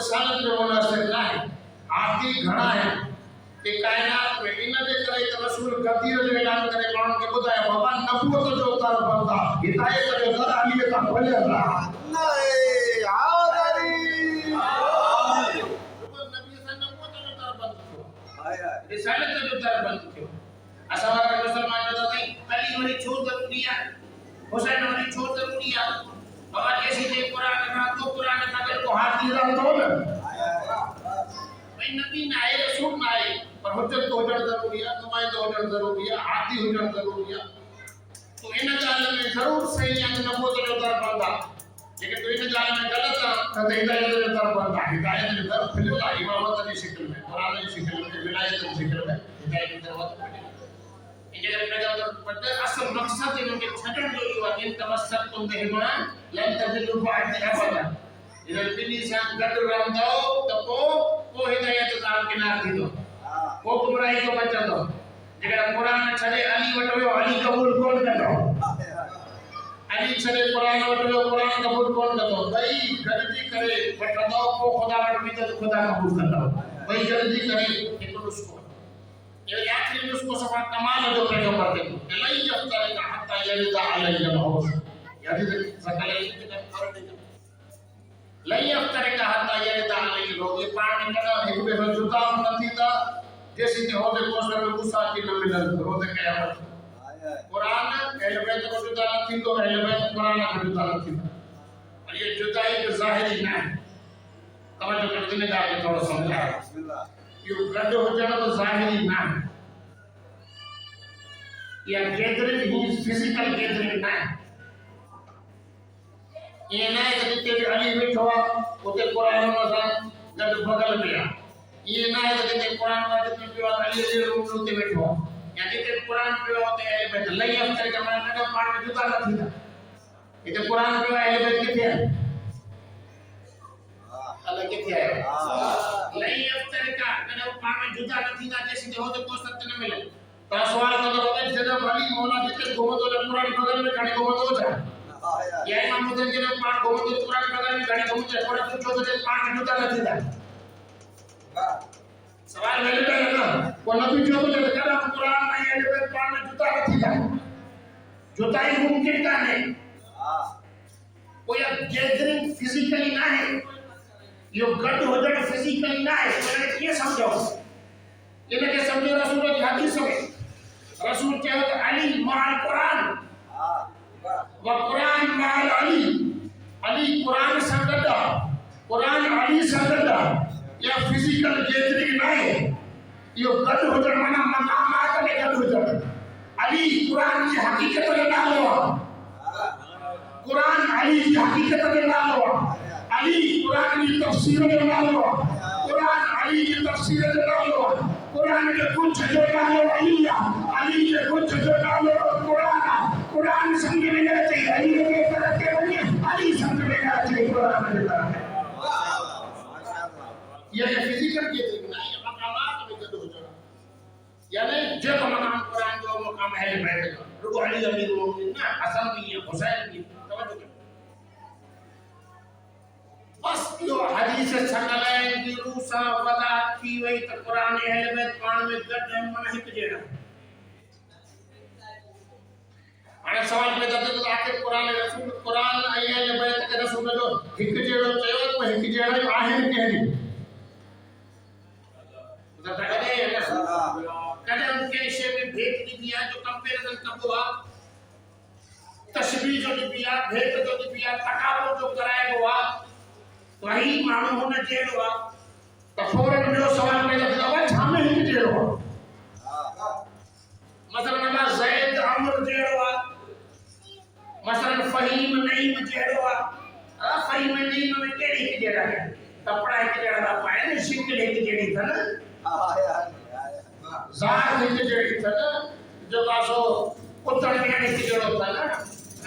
रिसालत में मुनासिब ना है आदि घणा है कि कायनात में इन जे करे त रसूल गदीर जो ऐलान करे माण्हू खे ॿुधाए बाबा नबूवत जो उतार बंदा हिदायत जो दर अली तां खोले अल्लाह नहीं आदरी नबी सा नबूवत जो उतार बंद थियो हाय हाय रिसालत जो उतार बंद थियो असां वारा मुसलमान जो ताई अली वरी छो ज़रूरी आहे हुसैन वरी छो ज़रूरी आहे बाबा जैसी जे कुरान का तो कुरान का को हाथी रहतो न भाई नबी ना है रसूल ना है पर हुज्जत तो हुजण जरूरी है नुमाइंदो हुजण जरूरी है हाथी हुजण जरूरी है तो इन गाल में जरूर सही है नबूवत जो दर बंदा लेकिन तो इन गाल में गलत है तो हिदायत जो दर बंदा हिदायत जो दर खुला इमामत की शक्ल में कुरान की शक्ल में विलायत की शक्ल में हिदायत जो दर इनके पैगाम पढ़ते असल मकसद इनके छटन जो हुआ इन तमस्सक तुम बेहिमा लन तदिलु बाद अबदा इधर बिनी से गड रहंदो तो को हिदायत तार किनार थींदो को गुमराही को बचंदो जेकर कुरान छड़े अली वटो अली कबूल कोन कंदो अली छड़े कुरान वटो कुरान कबूल कोन कंदो भई गलती करे वठंदो को खुदा वट भी तो खुदा कबूल कंदो भई जल्दी करे एक नुस्खो ये आखिरी नुस्खो सफा कमाल जो पैगंबर के लई अफ्तर का हत्ता यरिदा अलैहि मौत याद सकले के फर्क लई अफ्तर का हत्ता यरिदा अलैहि मौत ये पाण में कदा एक बे जुदा न थींदा जैसे कि होदे कोसर में गुस्सा की न मिलन होदे कयामत हाय हाय कुरान अहले बैत को जुदा न थींदो अहले बैत कुरान को जुदा न थींदो और ये जुदाई जो ज़ाहिरी ना तवज्जो कर देने का थोड़ा समझा बिस्मिल्लाह यो गड हो जाना तो ज़ाहिरी ना या गैदरिंग ही फिजिकल गैदरिंग ना ये ना है कि तेरे अली बैठो उते कुरान में सा गड बगल में ये ना है कि तेरे कुरान में जितने भी अली जे रूम उते बैठो या जिते कुरान पे होते हैं बैठ लई अफ्तर का माना का पाठ में जुदा न थींदा इते कुरान पे अहले बैत किथे है अलग किथे है लई अफ्तर का कने पाण में जुदा न थींदा जैसे जो होते को सत्य न मिले तो सवाल कंदो वगे जदा अली मौला जिते घुमतो जो कुरान बगल में खड़ी घुमतो जा हाय हाय या इमाम मुद्दे के पाठ घुमतो कुरान बगल में खड़ी घुमतो पर पूछो तो पाण में जुदा न थींदा सवाल वैलिड है ना को नबी जो तो कदा कुरान में ये पाण में जुदा न थींदा जुदाई मुमकिन का नहीं हां कोई गैदरिंग फिजिकली ना है यो गड हो जाए फिजिकली ना है तो ये समझो इनके समझो रसूल की हदीस में रसूल कहे तो अली माल कुरान हां व कुरान माल अली अली कुरान संगदा कुरान अली संगदा या फिजिकल गैदरिंग ना है यो गड हो जाए माना मकामात में गड हो जाए अली कुरान की हकीकत में ना लो कुरान अली की हकीकत में ना लो अली कुरान की तफसीर में ना लो कुरान अली की तफसीर में ना लो कुरान के कुछ जो ना लो अली के कुछ जो ना लो कुरान समझ में नहीं चाहिए अली के तरह के बनिए अली समझ में नहीं चाहिए कुरान के तरह ये फिजिकल के ना ये मकामात में गद हो जाना यानी जो मकाम कुरान जो मकाम है बैठ रुको अली अमीर मोमिन ना हसन भी है हुसैन भी तवज्जो करो बस यो हदीस सकलाइन की रूसा वदा की वही त कुरान अहले बैत पाण में गड मन हिक जेड़ा हाणे सवाल में जब तो आखिर कुरान रसूल कुरान अहले बैत के रसूल जो हिक जेड़ो चयो तो हिक जेड़ा आहिन कहनी तो कदे कदे उनके शे में भेद दी दिया जो कंपैरिजन कबो आ तशबीह जो दी दिया भेद जो दी दिया तकाबुर जो कराए हुआ वही मानो होने जेड़ो आ तो फौरन जो सवाल में लगदा वा छामे ही जेड़ो मसलन ना ज़ैद अमर जेड़ो आ मसलन फहीम नईम जेड़ो आ फहीम नईम में केड़ी जेड़ा है कपड़ा एक जेड़ा दा पाए ने शिकल एक जेड़ी था ना हाय हाय ज़ात एक जेड़ी था ना जो कासो पुत्र में एक जेड़ो था ना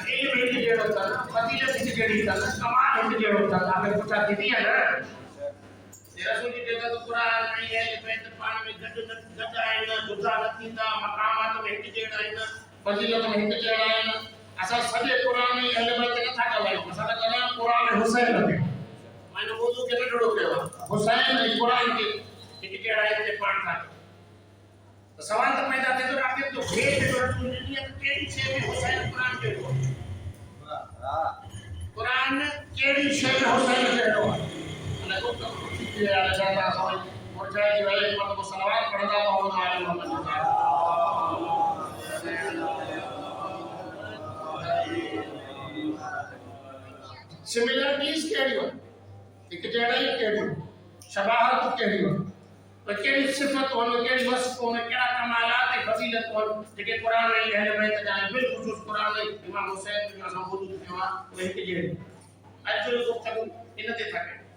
इल्म एक जेड़ो था ना फजीलत एक जेड़ी था ना कमाल एक जेड़ो था आगे पूछा थी है ना रसूल जी कहता तो कुरान नहीं है बैत पाण में गड है ना जुदा न थींदा मकामात में एक जेड़ा है ना फजीलत में एक जेड़ा है ना असा सॼे कुरान में अहले बैत नथा ॻाल्हायूं असां था ॻाल्हायूं कुरान हुसैन ते मैंने वुजू के नढड़ो कयो हुसैन ऐं क़ुर के हिकु जहिड़ा हिते पाण था तो सवाल तो पैदा थिए थो आखिर तो भेद जो रसूल ॾिनी आहे त कहिड़ी शइ में हुसैन क़ुर जहिड़ो आहे क़ुर कहिड़ी शइ में हुसैन जहिड़ो आहे अने को के आले जाता समय मुरझाए जी वाले पर को सलवात पढ़ंदा मोहम्मद आले मोहम्मद सिमिलरिटीज कहिड़ियूं हिकु जहिड़ा ई कहिड़ियूं शबाहत कहिड़ियूं पर कहिड़ी सिफ़त हुन कहिड़ी वस्फ़ हुन कहिड़ा कमालात ऐं फज़ीलत हुन जेके क़ुर ऐं अहल बैत जा आहिनि बिलख़ुसूस क़ुर में इमाम हुसैन जो असां वुजू कयो आहे उहे हिकु जहिड़ी अॼु जो गुफ़्तगू इन ते था कयूं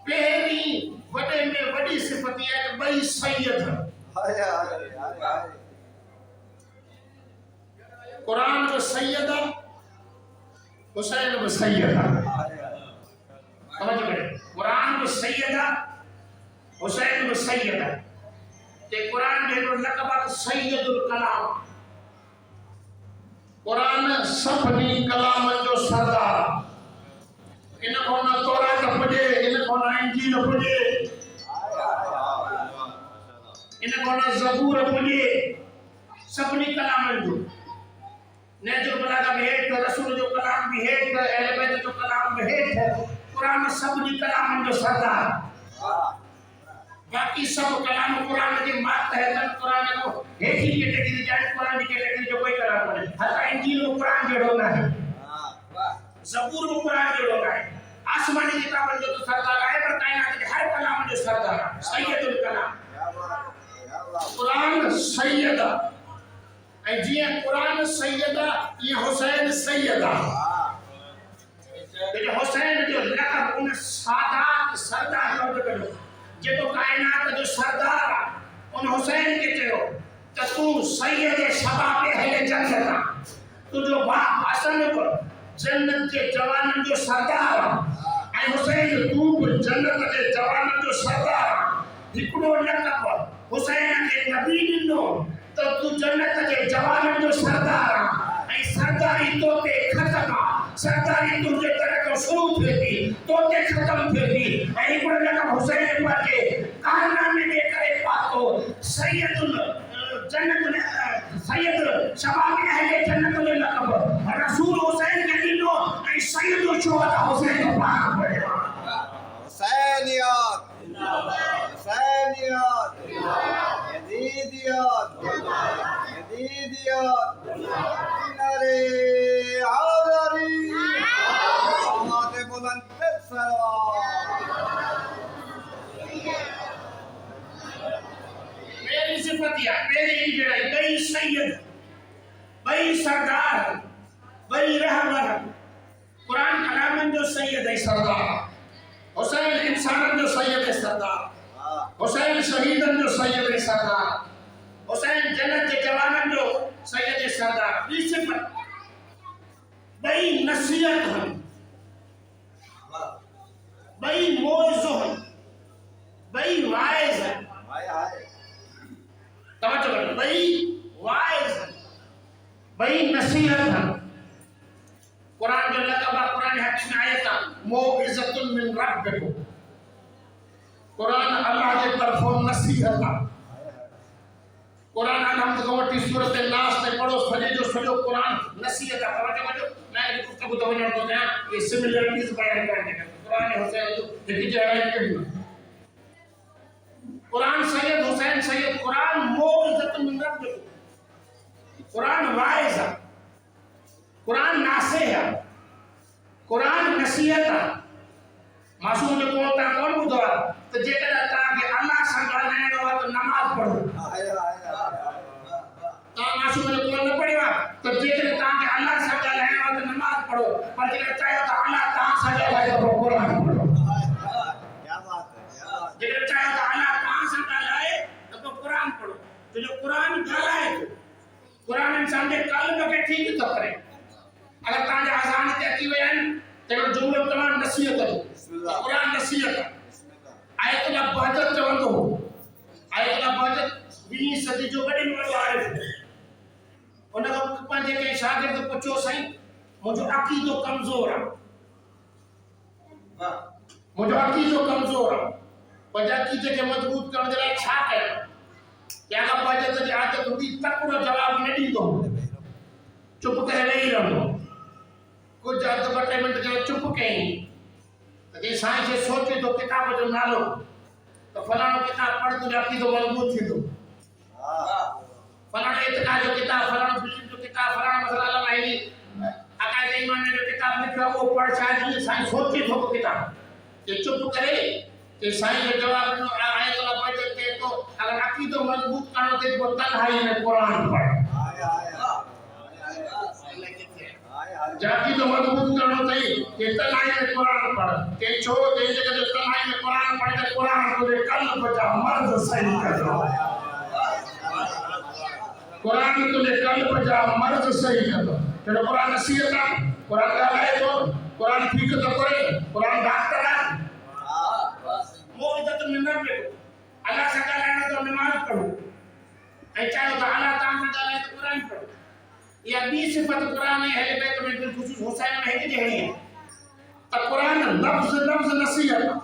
पहिरीं वॾे में वॾी सिफ़त इहा आहे त ॿई सैयद हाय हाय हाय क़ुरान बि सैयद आहे हुसैन बि सैयद आहे समझ में क़ुरान बि सैयद आहे हुसैन बि सैयद आहे ते क़ुरान जो हिकिड़ो लक़ब आहे सैयदुल कलाम क़ुरान सभिनी कलामनि जो सरदार आहे इन खां न तौरात पुॼे इन खां न इंजील पुॼे इन खां न ज़बूर पुॼे सभिनी कलामनि जो नेजुल बलागा में हेठ रसूल जो कलाम भी हेठ अहले बैत जो कलाम भी हेठ कुरान सभिनी कलामनि जो सरदार बाकी सब कलाम कुरान के मात है तन कुरान को हेठी कैटेगरी जाए कुरान की कैटेगरी जो कोई कलाम कोन्हे हर इंजील में कुरान जहिड़ो न आहे ज़बूर में कुरान जहिड़ो न आहे आसमानी किताबनि जो तो सरदार आहे पर कायनात के हर कलाम जो सरदार आहे सैयदुल कलाम कुरान सैयद ऐं जीअं कुरान सैयद आहे ईअं हुसैन सैयद आहे हुसैन जो लक़ब उन सादात सरदार जो कयो जेको कायनात जो सरदार आहे उन हुसैन के चयो त तूं सैयद शबाब अहले जन्नत आहे तुंहिंजो बाप असल में जन्नत के जवाननि जो सरदार आहे ऐं हुसैन तूं बि जन्नत के जवाननि जो सरदार आहे हिकिड़ो लक़ब हुसैन खे नबी ॾिनो त तूं जन्नत के जवाननि जो सरदार आहे ऐं सरदारी तो ते ख़तम आहे सरदारी तुंहिंजे तरह खां शुरू थिए थी तो ते ख़तम थिए थी ऐं हिकिड़ो लक़ब हुसैन पाके कारनामे जे करे पातो सैयदुल जन्नत सैयद शबाब अहले जन्नत जो लक़ब रसूल हुसैन खे ॾिनो ऐं सैयदुल शुहदा हुसैन पाक पढ़ियो हुसैनियत हुसैनियत यजीदियत यजीदियत नरे आज़री आवाज़ बुलंद पे मेरी सिफत या मेरी जड़ाई बई सैयद बई सरदार बई रहबर कुरान कलामन जो सैयद है सरदार हुसैन इंसानन जो सैयद है सरदार हुसैन शहीदन जो सैयद है सरदार हुसैन जन्नत के जवानन जो सैयद है सरदार बी सिफत बई नसीहत है बई मौइज़ो है बई वाइज है हाय हाय तवज्जो करो बई वाइज बई नसीहत है कुरान जो लक़ब है कुरान हक़ में आयत है मौइज़तुन मिन रब्बिकुम कुरान अल्लाह के तरफों नसीहत है कुरान हम तो वटी सूरत नास में पढ़ो सॼे जो सॼो कुरान नसीहत है तवज्जो करो मैं गुफ्तगू तो वञण थो चाहियां ये सिमिलरिटीज बयान करण जे करे कुरान हुसैन जो हिकु जहिड़ा कहिड़ी कुरान सैयद हुसैन सैयद कुरान मौइज़तुन मिन रब्बिकुम कुरान वाइज है कुरान नासे है कुरान नसीहत है मासूम जो को ता कौन ॿुधो आहे त जेकर तव्हांखे अल्लाह सां ॻाल्हाइणो आहे त नमाज़ पढ़ो हाय हाय तव्हां मासूम जो को न पढ़ियो आहे त जेकर तव्हांखे अल्लाह सां ॻाल्हाइणो आहे त नमाज़ पढ़ो पर जेकर चाहियो त अल्लाह तव्हां सां ॻाल्हाए त पोइ क़ुरान पढ़ो क्या बात है जेकर चाहियो त अल्लाह तव्हां सां ॻाल्हाए त पोइ क़ुरान पढ़ो तो जो क़ुरान ॻाल्हाए थो क़ुरान इंसान जे क़ल्ब खे ठीक थो करे अगर तव्हांजा अज़ान ते अची विया आहिनि त हिकिड़ो जुमिलो तमामु नसीहत जो क़ुरान नसीहत आयतुल बहजत चवंदो हो आयतुल बहजत 20 सदी जो वॾे में वॾो आरिफ उन खां पंहिंजे कंहिं शागिर्द पुछियो साईं मुझो अकीदो कमजोर है हाँ मुझो अकीदो कमजोर है पर अकीदे के मजबूत करण जे लाइ छा कयां क्या का पाजे त आदत हुई तकड़ो जवाब न ॾींदो चुप करे वेही रहंदो कुछ अध ॿ टे मिंट जो चुप कयईं त जे साईं खे सोचे तो किताब जो नालो तो फलाणो किताब पढ़ तुंहिंजो अकीदो मजबूत थींदो हाँ फलाणो इतिकाद जो किताब फलाणो फिल्म जो किताब फलाणो मसला लॻाई अकायदे ईमान जो किताब लिखियो वो पढ़ शायद ये साईं सोचे थो किताब ये चुप करे कि साईं जो जवाब ॾिनो आयत अल्लाह पढ़े थे तो अगर अकीदो मजबूत करणो थे तो तन्हाई में कुरान पढ़ जाकी तो मजबूत करणो थई कि तन्हाई में कुरान पढ़ के छो जे जगह जो तन्हाई में कुरान पढ़ के कुरान को कल बचा मर्ज सही कर कुरान तुझे कल बचा मर्ज सही कर तेरा कुरान नसीहत है कुरान ॻाल्हाए तो कुरान ठीक तो करे कुरान डॉक्टर है वो इज्जत में न बेठो अल्लाह से ॻाल्हाइणो तो नमाज पढ़ो ऐं चाहियो तो अल्लाह ताला से ॻाल्हाए तो कुरान पढ़ो या ॿी सिफ़त कुरान ऐं अहले बैत में बिलख़ुसूस हुसैन में हिकु जहिड़ी आहे त कुरान लफ़्ज़ लफ़्ज़ नसीहत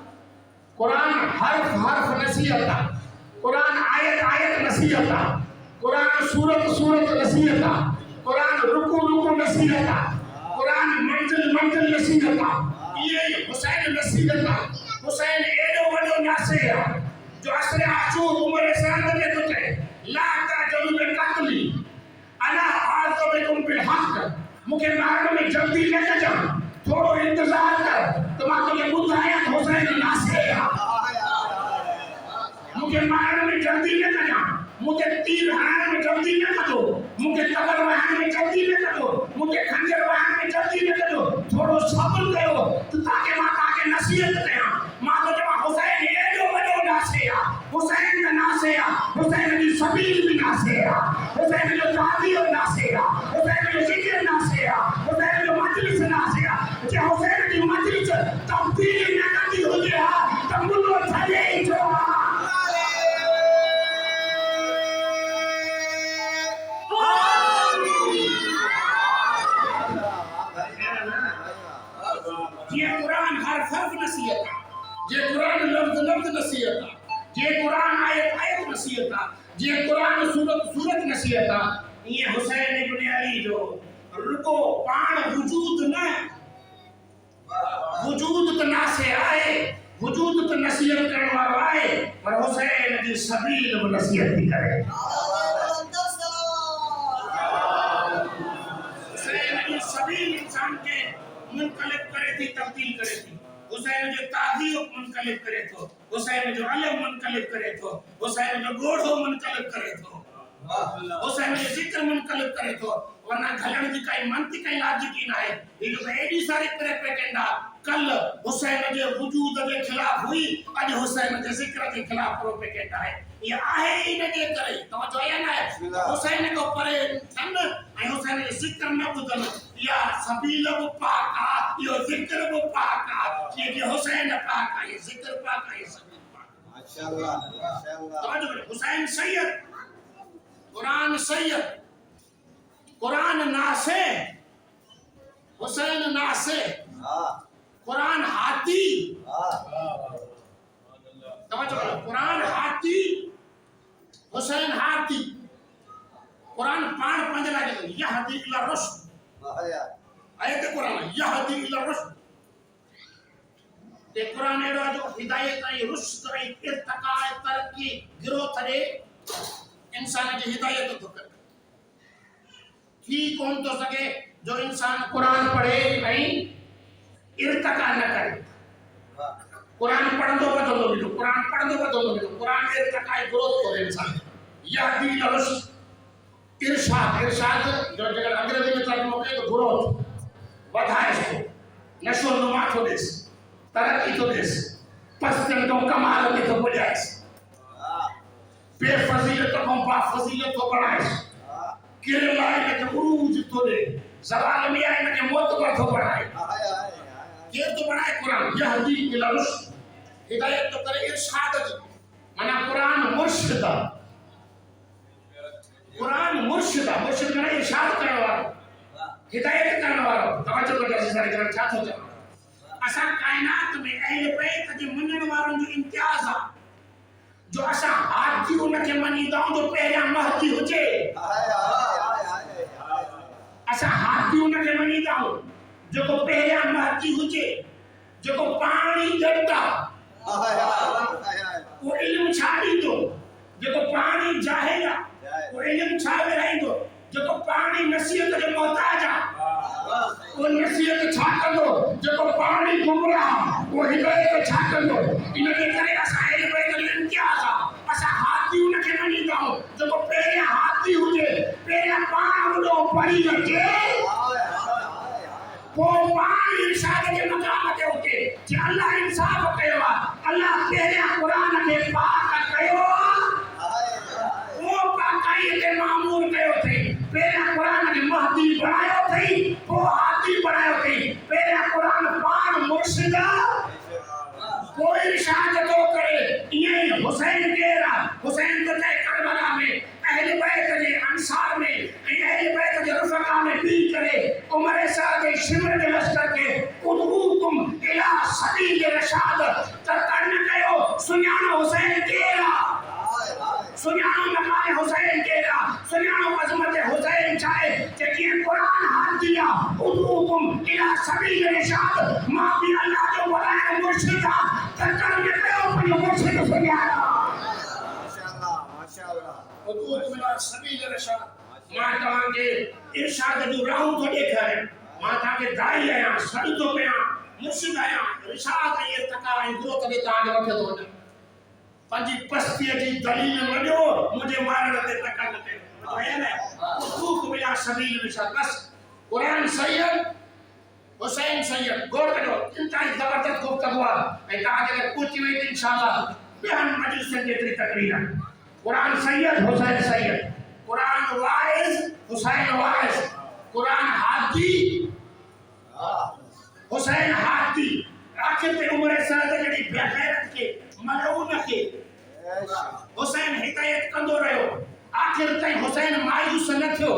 कुरान हर्फ हर्फ नसीहत आहे कुरान आयत आयत नसीहत आहे कुरान सूरत सूरत नसीहत आहे कुरान रुकू रुकू नसीहत आहे कुरान मंजिल मंजिल नसीहत आहे ये हुसैन नसीहत आहे हुसैन एॾो वॾो नासिर आहे जो असर आशूर उमर साल में तो थे ला ताजलु में कत्ली अना आज़बिकुम बिल हक़ मुखे मारने में जल्दी न कजा थोड़ो इंतजार कर तो मां तुझे बुधाया हुसैन नासिर आहे मुखे मारने में जल्दी न कजा मुझे तीर हणाने में जल्दी न कजो मुझे कबर वहाने में जल्दी न कजो मुझे खंजर वहाने में जल्दी न कजो थोड़ो सब्र कयो तो ताके मां ताके नसीहत कयां मां तो जमा हुसैन एडो वडो नासे आ हुसैन का नासे आ हुसैन की सबील भी नासे आ हुसैन जो ताबीर नासे आ हुसैन जो जिक्र नासे आ हुसैन जो मजलिस नासे आ जे हुसैन की मजलिस तब्दील न कदी हुजे आ त मुल्लो थले जो ये कुरान हर फर्ज नसीहत है ये कुरान लफ्ज लफ्ज नसीहत है ये कुरान आयत आयत नसीहत है ये कुरान सूरत सूरत नसीहत है ये हुसैन इब्न अली जो रुको पाण वजूद न वजूद तो ना से आए वजूद तो नसीहत करने वाला आए पर हुसैन की सबील वो नसीहत भी करे हुसैन की सबील इंसान के मुनकलिब करे थी तब्दील करे थी हुसैन जो ताज़ीब मुनकलिब करे थो हुसैन जो अलम मुनकलिब करे थो हुसैन जो गोढ़ो मुनकलिब करे थो हुसैन जो जिक्र मुनकलिब करे थो वरना घलण जी काई मंतिक ऐं लॉजिक ई नाहे ये जो एडी सारी प्रेपेकेंडा कल हुसैन जे वजूद के खिलाफ हुई अज हुसैन जे जिक्र के खिलाफ प्रोपेगेंडा है ये आहे इन जे करे तो जोया ना हुसैन को परे सन ऐं हुसैन जे जिक्र न बुधन या सबील वो पाक आ यो जिक्र वो पाक आ ये हुसैन पाक आ ये जिक्र पाक आ ये सबील पाक माशाअल्लाह माशाअल्लाह तो हुसैन सैयद कुरान सैयद कुरान नासे हुसैन नासे हाँ कुरान हाथी हाँ कुरान हाथी हुसैन हाथी कुरान पाण पंज लागे यहदी इला रुश्द आयत कुरान यहदी इला रुश्द ते कुरान एडो जो हिदायत ऐं रुश्द ऐं इर्तिका ऐं तरक्की ग्रोथ ॾे इंसान जी हिदायत थो करे थी कोन थो सके जो इंसान कुरान पढ़े ऐं इर्तिका न करे कुरान पढ़ंदो वधंदो वेंदो कुरान पढ़ंदो वधंदो वेंदो कुरान इर्तिका ऐं ग्रोथ करे इंसान यहदी इला रुश्द इरशाद इरशाद जो जगह अंग्रेजी में तर्जुमो कयो तो ग्रोथ वधाए थो नशो नुमा थो ॾेसि तरक्की थो ॾेसि पसंदि तो कमाल में थो पुॼाएसि बेफज़ीलत खां बाफ़ज़ीलत थो बणाएसि किरल आहे हिनखे उरूज थो ॾे ज़वाल में आहे हिनखे मोतबर थो बणाए केरु थो बणाए क़ुरान यहदी इला रुश्द हिदायत थो करे इरशाद जी माना क़ुरान मुर्शिद आहे कुरान मुर्शिद माना इरशाद करण वारो हिदायत करण वारो तवज्जो कजो सारे घर छा थो चवां असा कायनात में अहले बैत जे मञण वारन जो इम्तियाज आ जो असा हाथी उनके मञीदा जो पहिरियां महदी हुजे असा हाथी उनके मञीदा जेको पहिरियां महदी हुजे जेको पानी ॾंदा वो इल्म छा ॾींदो जेको पानी जाहिल आ वो इल्म छा विराईंदो जेको पानी नसीहत जो मोहताज आ वो नसीहत छा कंदो जेको पानी गुमराह वो हिदायत छा कंदो इन जे करे असा अहले बैत जो इम्तियाज आ असा हाथी उनके मञीदा जेको पहिरियां हाथी हुजे पहिरियां पाण वॾो पढ़ी अचे वो पानी इरशाद के मकाम ते उठे जे अल्लाह इंसाफ कयो आ अल्लाह पहिरियां कुरान के पाक कयो वो पाकाई के मामूर कयो थई पहिरियां कुरान के महदी बनायो थई वो हाथी बनायो थई पहिरियां कुरान पाण मुर्शिद कोई इरशाद तो करे ये हुसैन केरा हुसैन तो तय करबला में अहले बैत के अंसार में अहले बैत के रफका में पी करे उमर साद शिमर के लश्कर के उदूकुम इला सबील रशाद तरकन कयो सुन्यानो हुसैन केरा सुन्यानो मकान हुसैन केरा सुन्यानो अजमत हुसैन चाहे कि कुरान हाथ दिया उदूकुम इला सबील रशाद मां भी अल्लाह जो बनाया मुर्शिद तरकन कयो पर मुर्शिद सुन्यानो हुकूक मिला सबील रशाद मां तवां के इरशाद जो राहु तो देखारे मां ता के दाई आया सड़ी तो पे मुर्शिद आया इरशाद ये तका गुरु तबे ता के वठे तो पंजी पस्ती जी दलील वडो मुझे मारण ते तका न पे है ना हुकूक मिला सबील रशाद बस कुरान सैयद हुसैन सैयद गौर करो इंतहाई जबरदस्त गुफ्तगू है ए ता के पूछी वे इंशाअल्लाह बयान मजलिस के तकरीर कुरान सैयद हुसैन सैयद कुरान वाइज हुसैन वाइज कुरान हाथी हुसैन हाथी आखिर पे उमर साद जड़ी बेगैरत के मलऊन के हुसैन हिदायत कंदो रहो आखिर ताई हुसैन मायूस न थियो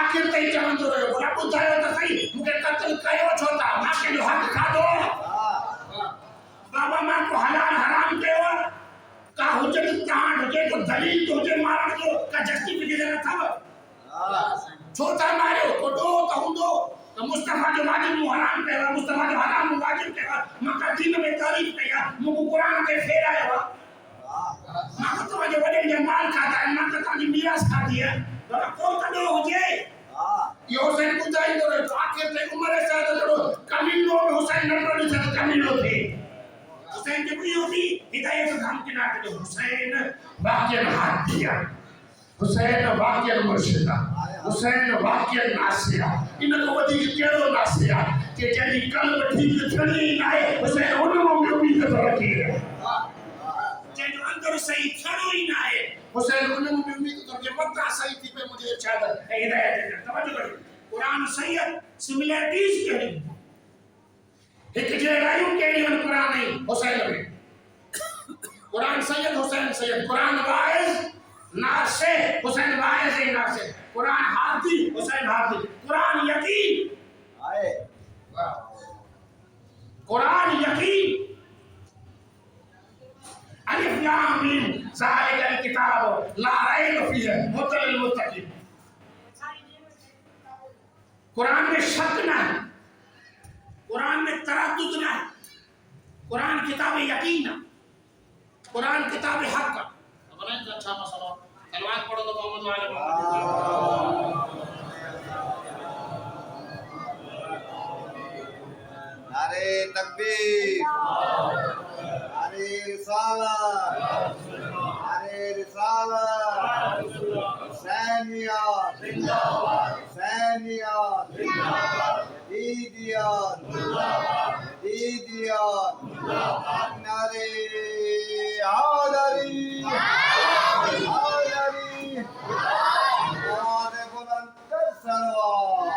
आखिर ताई चवंदो रहो बोला बुधायो त सही मुके कत्ल कयो छोता मां के जो हक खादो बाबा मां को हलाल हराम कयो का हुजत ताण हुजे तो दलील तो हुजे मारण जो का जस्टिफिकेशन न थाव छोता मारियो को दो तो हुंदो तो मुस्तफा जो वाजिब मु हराम कयो मुस्तफा जो हराम मु वाजिब कयो मका दिन में तारीफ कया मु कुरान के फेरायो मका तो जो वडे जे माल खाता है मका तो जी मिरास खाती है तो को कदो हुजे यो हुसैन बुधाई तो आखिर ते उमर साद जो कमीनो में हुसैन नटो से कमीनो थे हुसैन के भी होती हिदायत धाम के नाते जो हुसैन वाकियन हाथिया हुसैन वाकियन मुर्शिदा हुसैन वाकियन नासिया इन को वधी केड़ो नासिया के जड़ी कल्ब ठीक थणी नाए हुसैन उन में उम्मीद तो रखी है जो अंदर सही थणो ही नाए हुसैन उन में उम्मीद तो के मत सही थी पे मुझे चादर हिदायत तवज्जो करो कुरान सैयद सिमिलरिटीज कही एक जड़ायु केड़ी उन कुरान है हुसैन में कुरान सैयद हुसैन सैयद कुरान वाइज नासे हुसैन वाइज है नासे कुरान हाथी हुसैन हाथी कुरान यकीन आए कुरान यकीन अलिफ लाम मीम ज़ालिकल किताब ला रैब फीह हुदल लिल मुत्तकीन कुरान में शक ना है कुरान में तरद्दुद ना है कुरान किताब यकीन है कुरान किताब हक है अपने अच्छा मसला सलवात पढ़ो तो मोहम्मद वाले नारे तकबीर नारे रिसालत नारे रिसालत हुसैनियत जिंदाबाद हुसैनियत जिंदाबाद यजीदियत जिंदाबाद यजीदियत जिंदाबाद नारे हैदरी हैदरी नारे बुलंद सरवार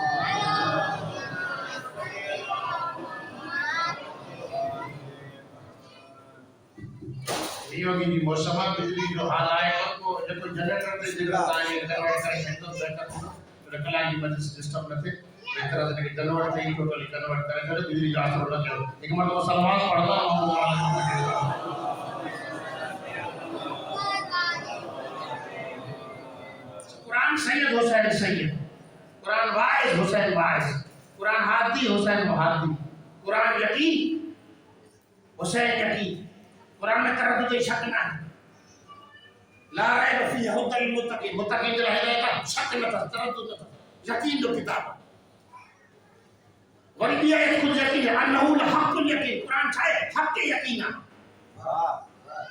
योगी जी मौसम बिजली जो हाल आए को जब जनरेटर से जरूरत आए इंटरनेट कनेक्शन तो बेहतर कलाक जी बस डिस्टर्ब न थे बेहतर है कि कन्वर्ट थे टोटली कन्वर्ट करे करे बिजली जा असर न कयो एक मतलब सलमान पढ़दा कुरान सैयद हुसैन सैयद कुरान वाइज हुसैन वाइज कुरान हादी हुसैन हादी कुरान यकीन हुसैन यकीन कुरान में तरद्दुद शक ना ला रैब फी हुदल मुत्तकीन मुत्तकीन जो हिदायत शक न था तरद्दुद न था यकीन जो किताब वरी भी है खुद यकीन है अन्नहु लहक़ुल यकीन कुरान छाए हक के यकीन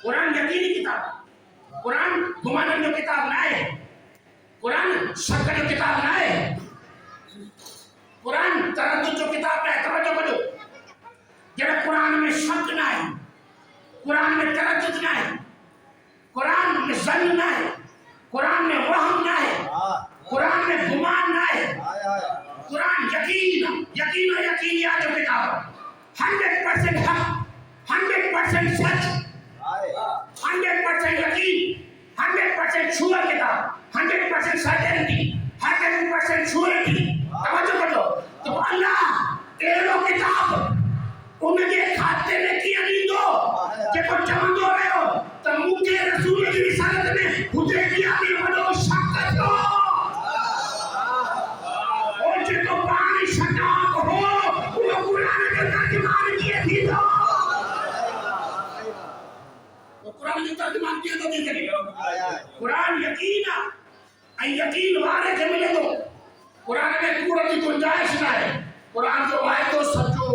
कुरान यकीनी किताब कुरान गुमान जो किताब ना है कुरान शक जो किताब ना है कुरान तरद्दुद जो किताब ना है तवज्जो करो जरा कुरान में शक ना है कुरान में तरद्दुद ना है कुरान में ज़न्न ना है कुरान में वहम ना है कुरान में गुमान ना है कुरान यकीन यकीन और यकीनियात जो किताब 100% हक 100% सच 100% यकीन 100% श्योर किताब 100% सर्टेनिटी 100% श्योरिटी तवज्जो करो तो अल्लाह एरो किताब उनके खाते में किया नींदो जेको चवंदो रहियो त मूंखे रसूल जी रिसालत में हुदैबिया में वॾो शक थियो और जेको पाणी शकाक हो उहो क़ुरान जो तर्जुमान कीअं थींदो वो क़ुरान जो तर्जुमान कीअं थो थी सघे क़ुरान यकीन आहे ऐं यकीन वारे खे मिले थो क़ुरान में कूड़ जी गुंजाइश न आहे क़ुरान जो वाइदो सचो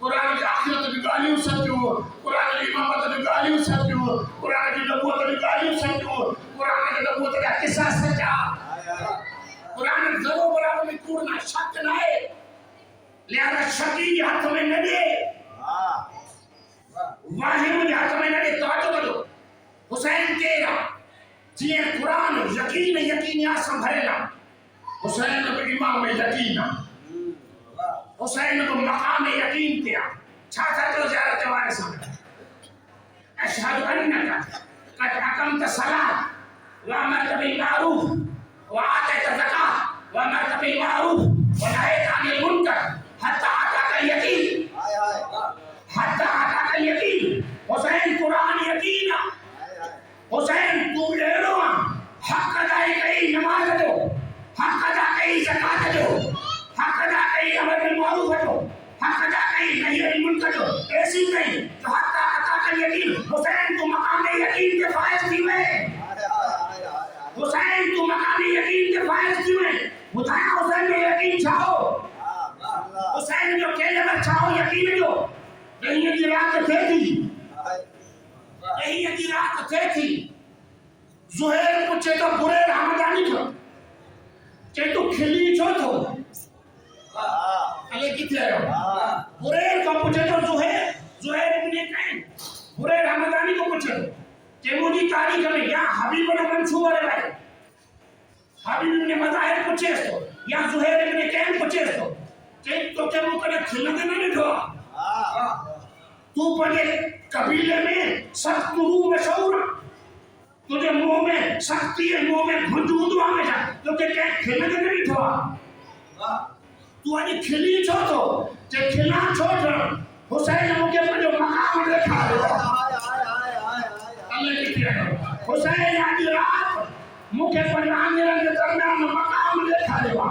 कुरान की आखिरत की गालियों सच्चो कुरान की इमामत की गालियों सच्चो कुरान की नबूवत की गालियों सच्चो कुरान की नबूवत का किस्सा सच्चा कुरान जरो बराबर में कूड़ना शक ना है लिहाजा शकी के हाथ में न दे वाहिम के हाथ में न दे तवज्जो करो हुसैन केरा जिए कुरान यकीन यकीनिया संभरेला हुसैन के इमाम में यकीन हुसैन को मकाम यकीन किया छाता तो ज़ियारत वाले सामने अशहदु अन्नका कद अक़मत सलात व अमरत बिल मारूफ व आतैत ज़कात व अमरत बिल मारूफ व नहैत अनिल मुनकर हत्ता अताका यकीन हत्ता अताका यकीन हुसैन कुरान यकीन हुसैन तू एड़ो हक अदाई कई नमाज दो हक अदा कई ज़कात दो हक अदा कई अमर बिल मारूफ दो हक अदा कई नही अनिल मुनकर दो ऐसी कई तो हत्ता अताका यकीन हुसैन तू मकाम यकीन के फायज थी मैं हुसैन तू मकाम यकीन के फायज थी मैं बुधाया हुसैन में यकीन छाओ हुसैन जो केले में छाओ यकीन जो यही की रात थे थी यही की रात थे थी ज़ुहैर पूछे तो बुरे हमदानी को के तू खिली छो तो अले किथे आयो बुरे को पूछे तो ज़ुहैर इब्न कैन बुरे हमदानी को पूछे के मुझी तारीख में या हबीब ने मंसूर है भाई हबीब ने मज़ाहिर पूछे तो या ज़ुहैर इब्न कैन पूछे तो के मुकने खिलने न ॾिठो तू पढ़े कबीले में सख्त रूह मशहूर तुझे मुंह में सख्ती है मुंह में घुंझूंदो हमेशा तो के खिलने न ॾिठो तू अॼु खिली छो तो जे खिला छो हुसैन मुझे पंहिंजो मकाम ॾेखारियो अल्लाह की तरह हुसैन आज रात मुझे पंजाब के दरमियान मकाम ॾेखारियो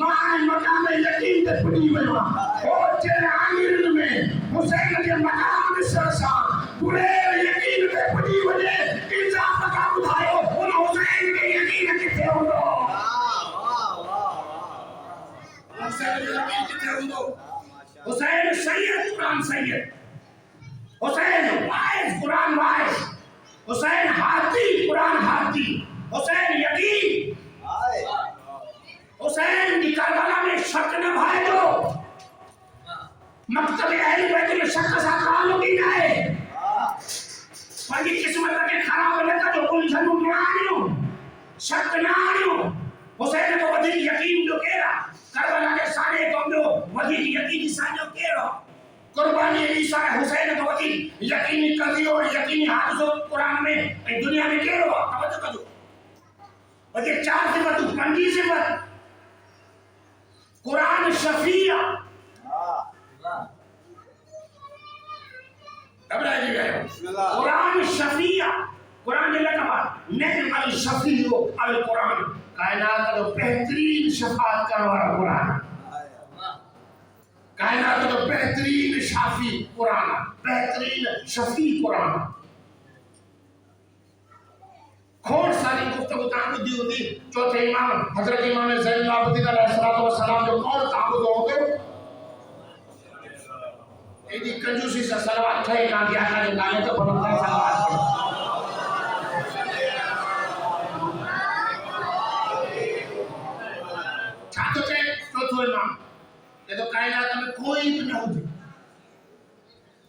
मां मकाम यकीन ते पुॼी वियो और तेरे आमिर में हुसैन के मकाम ॾिसण सां पूरे यकीन ते पुॼी वञे इंसाफ का ॿुधायो उन हुसैन के यकीन किथे हूंदो हुसैन के यकीन किथे हूंदो हुसैन सैयद कुरान सैयद हुसैन वाइज कुरान वाइज हुसैन हादी कुरान हादी हुसैन यकीन हुसैन की करबला में शक न भाई दो मकतब अहले बैत में शक सा कालो की जाए पंहिंजी किस्मत के खराब न कजो उलझन न आणियो शक न आणियो हुसैन को वधीक यकीन जो केरा करबला के साड़े को जो वधीक यकीन साजो केरो कुर्बानी ईसा हुसैन को वधीक यकीनी करियो और यकीनी हादसो कुरान में दुनिया में केरो तवज्जो कजो वधीक चार सिफत पंजी सिफत कुरान शफिया घबराई गए बिस्मिल्लाह कुरान शफिया कुरान जे लक़ब निअमल शफीउ अल कुरान कायनात जो बेहतरीन शफाअत करण वाला कुरान कायनात जो बेहतरीन शाफी कुरान बेहतरीन शफी कुरान खोड़ सारी गुफ्तगू तव्हां ॿुधी हूंदी चौथे इमाम हज़रत इमाम ज़ैनुल आबिदीन अलैहिस्सलातु वस्सलाम जो कौल तव्हां ॿुधो हूंदो एॾी कंजूसी सां सलवात ठहे कान थी आका जे नाले ते पर सलवात छा थो चए चौथो इमाम ये तो कायनात में कोई भी न हुजे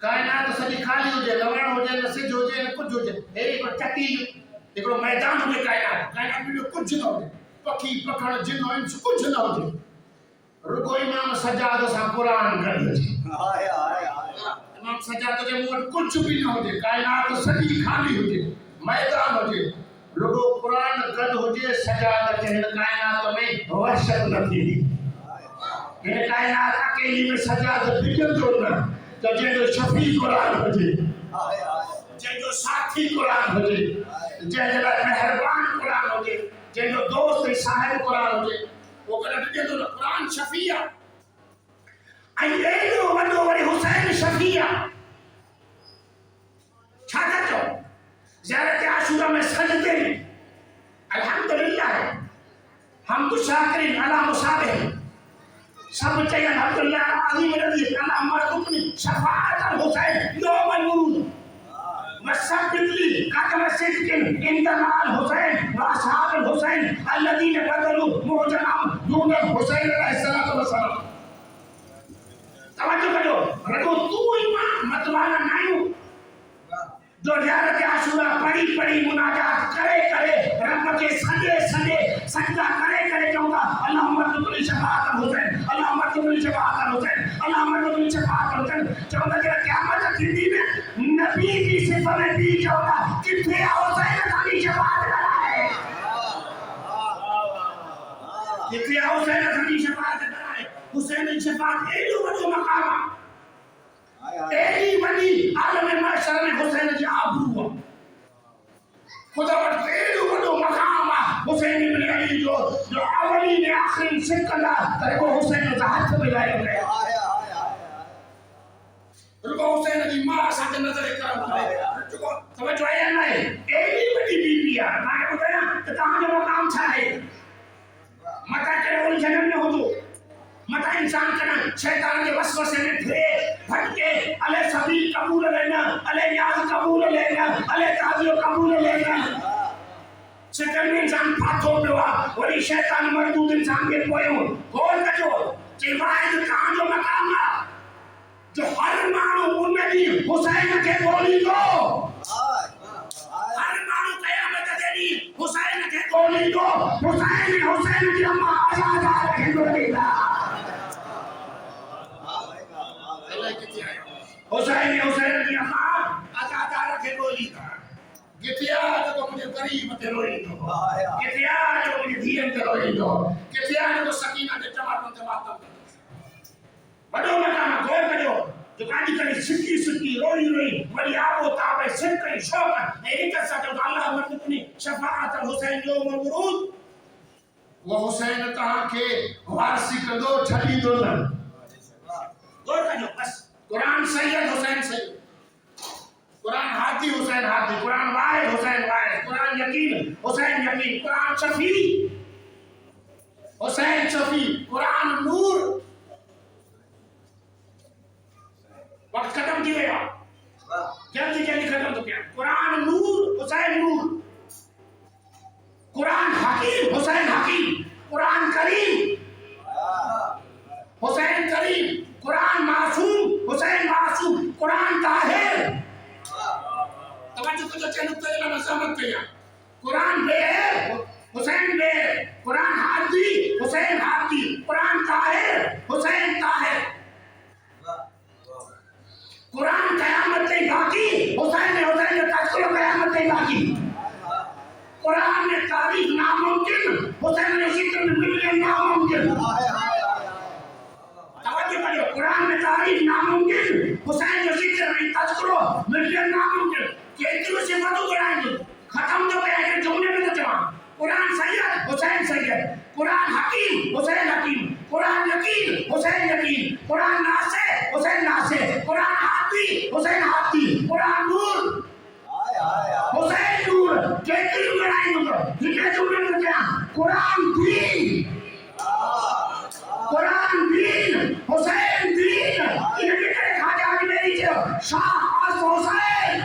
कायनात सॼी ख़ाली हुजे लवण हुजे न सिज हुजे न कुझु हुजे हे हिकु चटी हिकिड़ो मैदान हुजे कायनात में कुझु न हुजे पखी पखण जिन इंस कुझु न हुजे रुगो इमाम सजाद सां कुरान गॾु हुजे इमाम सजाद जे मूं वटि कुझु बि न हुजे कायनात सॼी ख़ाली हुजे मैदान हुजे रुगो कुरान गॾु हुजे सजाद खे हिन कायनात में वहशत न थींदी हिन कायनात अकेली में सजाद बिगड़ंदो न त जंहिंजो शफी कुरान हुजे जंहिंजो साथी कुरान हुजे जंहिंजे लाइ महिरबान कुरान हुजे जंहिंजो दोस्त साहिब कुरान हुजे वो कॾहिं बिगड़ंदो न कुरान शफी आहे ऐं एॾो वॾो वरी हुसैन शफी आहे छा था चओ ज़ियारत आशूरा में सजदे अल्हम्दुलिल्लाह हमदु शाकिरीन अला मुसाबिह सब चाहिए अल्हम्दुलिल्लाह अज़ीम रज़ी अल्लाह मरज़ुक़नी शफ़ाअत अल हुसैन यौम अल वुरूद वसब्बितली कदम सिद्क़िन इंदमाल हुसैन व असहाब अल हुसैन अल्लज़ीन बदलू मुअजम दून अल हुसैन अलैहिस्सलातु वस्सलाम तवज्जो करो रगो तू इमाम मतवाला नायू जो ज़ियारत आशूरा पढ़ी पढ़ी मुनाजात करे करे रब के सजे सजे सजदा करे करे चऊंगा अल्लाहुम्मा रज़ुक़नी शफ़ाअत अल हुसैन अल्लाहुम्मा रज़ुक़नी शफ़ाअत अल हुसैन अल्लाहुम्मा रज़ुक़नी शफ़ाअत अल हुसैन चऊंगा कि क़यामत थींदी में नबी की सिफ़त में भी चऊंगा किथे हुसैन खाली शफ़ाअत कराए किथे हुसैन खाली शफ़ाअत कराए हुसैन जी शफ़ाअत एॾो वॾो मक़ाम आहे एडी वडी आलम महशर में हुसैन जी आबरू आहे खुदा वटि एॾो वॾो मक़ाम आहे हुसैन इब्न अली जो अवली ने आख़िरी सिकंदा त वो हुसैन जा हथ मिलाए रहिया रुगो हुसैन जी मां असांखे नज़र करम करे रुगो तवज्जो आहे न एडी वडी बीबी आहे मां ॿुधायां त तव्हांजो मक़ाम छा आहे मता कहिड़े उलझन में हुजो मता इंसान करण शैतान के वसवसे में फिरे भटके अले सबील कबूल लेना अले याद कबूल लेना अले ताबियो कबूल लेना शैतान में इंसान फाथो पियो आहे वरी शैतान मरदूद इंसान के पोयो कौन कजो चिवाए कहां जो मकाम आहे जो हर माण्हू उन ॾींहुं हुसैन खे ॻोल्हींदो हर माण्हू क़यामत जे ॾींहुं हुसैन खे ॻोल्हींदो हुसैन जी अम्मा आज़ाद रखंदो हुसैन जी अम्मा आज़ाद रखे ॻोल्हींदा किथे आहे जेको मुंहिंजे ग़रीब ते रोईंदो किथे आहे जेको मुंहिंजी धीअनि ते रोईंदो किथे आहे जेको सकीना जे टमाटनि ते मातम वॾो मकान गौर करियो जो काॾी कॾहिं सिकी सिकी रोई रोई वरी आबो ताबे सिक ऐं शौक़ ऐं हिक सां चवंदो अल्लाह मरज़ुक़नी शफ़ाअत अल हुसैन यौम अल वुरूद वो हुसैन तव्हांखे वारसी कंदो छॾींदो न गौर करियो बस कुरान सैयद हुसैन सैयद कुरान हादी हुसैन हादी कुरान वाहिद हुसैन वाहिद कुरान यकीन हुसैन यकीन कुरान शफी हुसैन शफी कुरान नूर वक्त खत्म थी वियो जल्दी जल्दी खत्म थो थिए कुरान नूर हुसैन नूर कुरान हकीम हुसैन हकीम कुरान करीम हुसैन करीम कुरान मासूम हुसैन मासूम कुरान ताहिर तवज्जो करो चैनल पे जरा मसमत किया कुरान बेहर हुसैन बेहर कुरान हादी हुसैन हादी कुरान ताहिर हुसैन ताहिर कुरान क़यामत तक बाकी हुसैन ने तस्करो क़यामत तक बाकी कुरान में तारीफ नामुमकिन हुसैन ने जिक्र में मिलने नामुमकिन करियो कुरान में तारीफ नामुमकिन हुसैन जो जिक्र में तज़किरो मिलियन नामुमकिन केतिरो सिफातों कराएंगे खत्म तो कया के जुमले में तो चवा कुरान सैयद हुसैन सैयद कुरान हकीम हुसैन हकीम कुरान यकीन हुसैन यकीन कुरान नासे हुसैन नासे कुरान हादी हुसैन हादी कुरान नूर हुसैन नूर केतिरो कराएंगे जिक्र जुमले में क्या कुरान दीन कुरान दीन हुसैन दीन इनके करे खाजा अजमेरी जो शाह अस हुसैन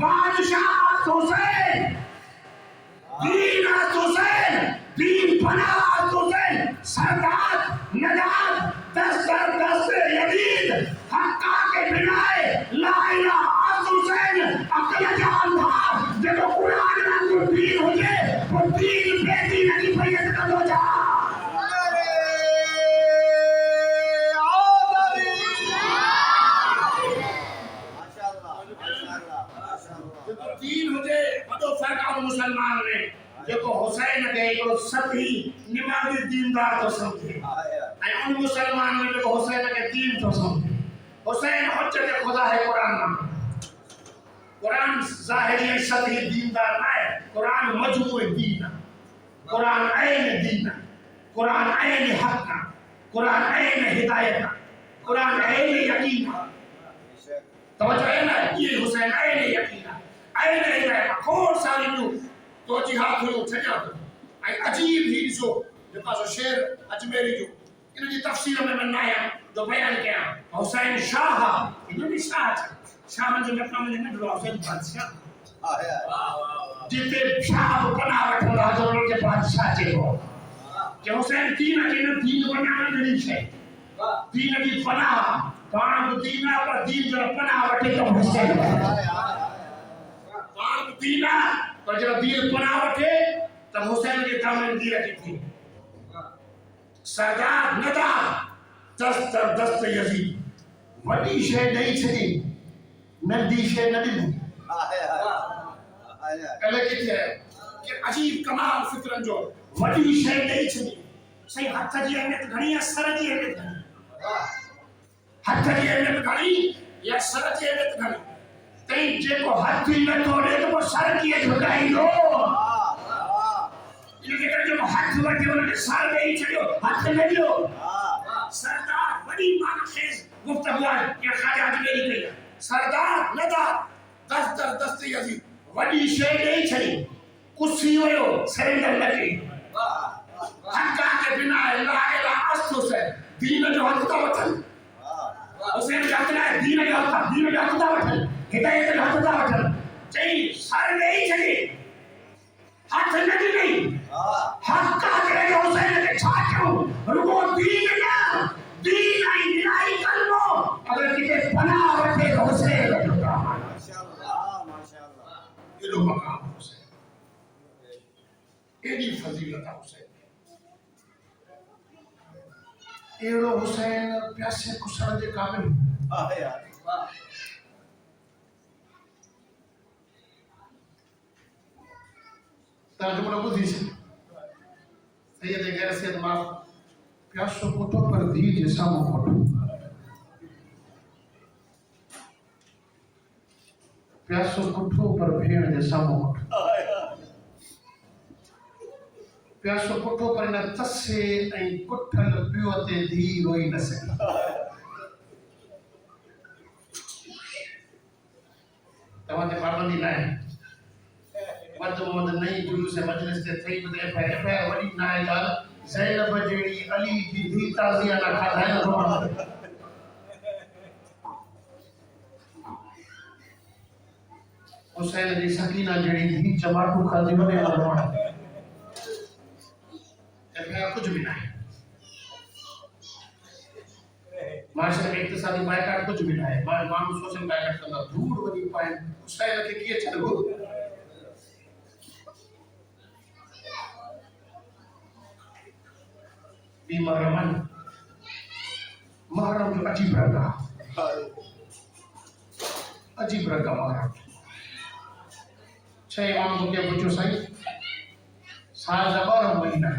बादशाह अस हुसैन दीन अस हुसैन दीन पना अस हुसैन सरदार नजात दस्तर दस्तर यदीद हक्का के बिनाए ला इलाहा अस हुसैन अकल जान था जब कुरान ना तो दीन हो जाए वो दीन बेदीन की फैयत कर दो जा दीन हुजे वडो फर्क मुसलमान में जेको हुसैन के हिकिड़ो सती निमाज़ी दीनदार तो समझे ऐं उन मुसलमान में जेको हुसैन के दीन तो समझे हुसैन हुज्जत खुदा है कुरान नाम कुरान ज़ाहिरी ऐं सती दीनदार ना है कुरान मजमू दीन आहे कुरान ऐन दीन आहे कुरान ऐन हक़ आहे कुरान ऐन हिदायत आहे कुरान ऐन यकीन आहे तवज्जो है ना ये हुसैन ऐन यकीन आहे ऐन हिदायत खोड़ सारी न्यू तो जी हाथ हुयो छजा तो ऐं अजीब ही ॾिसो जेका सो शेर अजमेरी जो इन जी तफ़सीर में मन आया तो बयान कया हुसैन शाह इन भी शाह जो मक़ाम में न हुसैन बादशाह जिते शाह पना वठो राजो के बादशाह जेको के हुसैन दीन के न दीन बनाने दी छे दीन की पना पाण दीना पर दीन जो पना वठे तो हुसैन पाण दीना पर जब दीन पना वठे तब हुसैन के दामन दी रखी थी सरदार नदा दस्तर दस्त यजीद वडी शे नहीं छदी नंदी शे न दी अले किथे कि अजीब कमाल फिक्रन जो वडी शे नहीं छदी सही हथ जी अहमियत घणी है सर जी अहमियत घणी हथ जी अहमियत घणी या सर जी अहमियत घणी तई जेको हाथ में तोड़े तो सर की झुकाईंदो इनके करे जो हाथ वटे उनके सर में ही चढ़ियो हाथ में दियो सरदार बड़ी मानखेज गुफ्तगू है कि ख्वाजा अजमेरी कही सरदार नदा दस्तर दस्त यजीद वडी शे नहीं छड़ी कुर्सी वयो सरेंडर लगी हक्का के बिना ला इलाहा अस्तु से दीन जो हक ता वठन हुसैन कहता है दीन जो हक ता वठन हिदायत जो हक ता वठन चई सर नहीं छड़ी हाथ न दी नहीं हक्का के हुसैन के छाचो रुको दीन ना दीन आई निलाई कलमो अगर किते पना वठे तो हुसैन माशाअल्लाह ये लो मकाम हुसैन एडी फजीलत हुसैन एड़ो हुसैन प्यासे कुसण जे काबिल हां यार तर्जुमा बुद्धि से सैयद गैर सैयद माफ प्यासो कोठो पर धी जे सामो कोठो प्यासो कोठो पर भेण जे सामो कोठो प्यासो कोठो पर न तसे ऐं कुठल पियो ते धी रोई न सके तव्हां ते पाबंदी न आहे मर्द मोहम्मद नई जुलूस मजलिस ते थई बदे एफआईआर वडी ना है गाल ज़ैनब जेड़ी अली जी धी ताज़िया ना खाधा है ना हुसैन जी सकीना जेड़ी धी चमाटू खाधी बने ना रोना एफआईआर कुछ भी नहीं माशरे में इक्तिसादी बायकाट कुछ भी नहीं मानू सोशल बायकाट कंदा धूड़ वडी पाए हुसैन के किए छडो महरमन महरम जो अजीब रंगा महरम छह इमाम को क्या पूछो सही साल 12 महीना